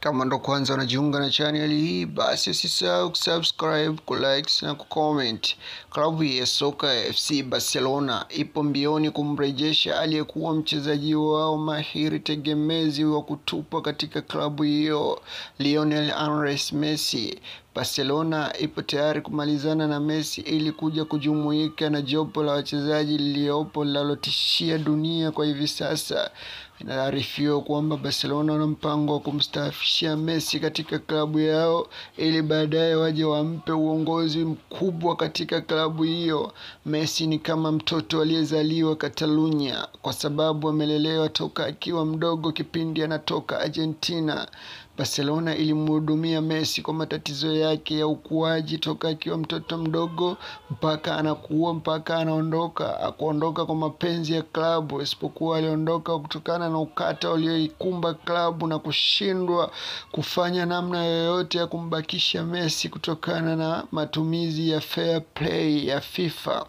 Kama ndo kwanza unajiunga na channel hii, basi usisahau kusubscribe, kulike na kucomment. Klabu ya soka ya FC Barcelona ipo mbioni kumrejesha aliyekuwa mchezaji wao mahiri tegemezi wa kutupa katika klabu hiyo, Lionel Andres Messi. Barcelona ipo tayari kumalizana na Messi ili kuja kujumuika na jopo la wachezaji liliopo linalotishia dunia kwa hivi sasa. Inaarifiwa kwamba Barcelona wana mpango wa kumstaafishia Messi katika klabu yao ili baadaye waje wampe uongozi mkubwa katika klabu hiyo. Messi ni kama mtoto aliyezaliwa Catalunya kwa sababu amelelewa toka akiwa mdogo kipindi anatoka Argentina. Barcelona ilimhudumia Messi kwa matatizo yake ya ukuaji toka akiwa mtoto mdogo mpaka anakuwa, mpaka anaondoka. Akuondoka kwa mapenzi ya klabu, isipokuwa aliondoka kutokana na ukata ulioikumba klabu na kushindwa kufanya namna yoyote ya kumbakisha Messi kutokana na matumizi ya fair play ya FIFA.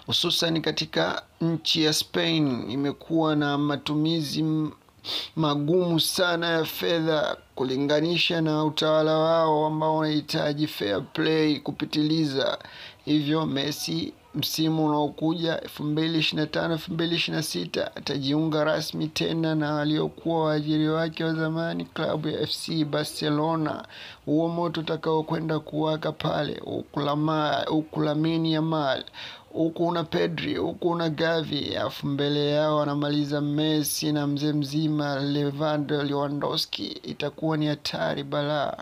Hususan katika nchi ya Spain imekuwa na matumizi magumu sana ya fedha kulinganisha na utawala wao ambao unahitaji fair play kupitiliza. Hivyo Messi msimu unaokuja 2025-2026 atajiunga rasmi tena na waliokuwa waajiri wake wa zamani, klabu ya FC Barcelona. Huo moto utakao kwenda kuwaka pale, huku Lamine Yamal, huku una Pedri, huku una Gavi, afu mbele yao anamaliza Messi na mzee mzima Lewandowski. Itakuwa ni hatari balaa.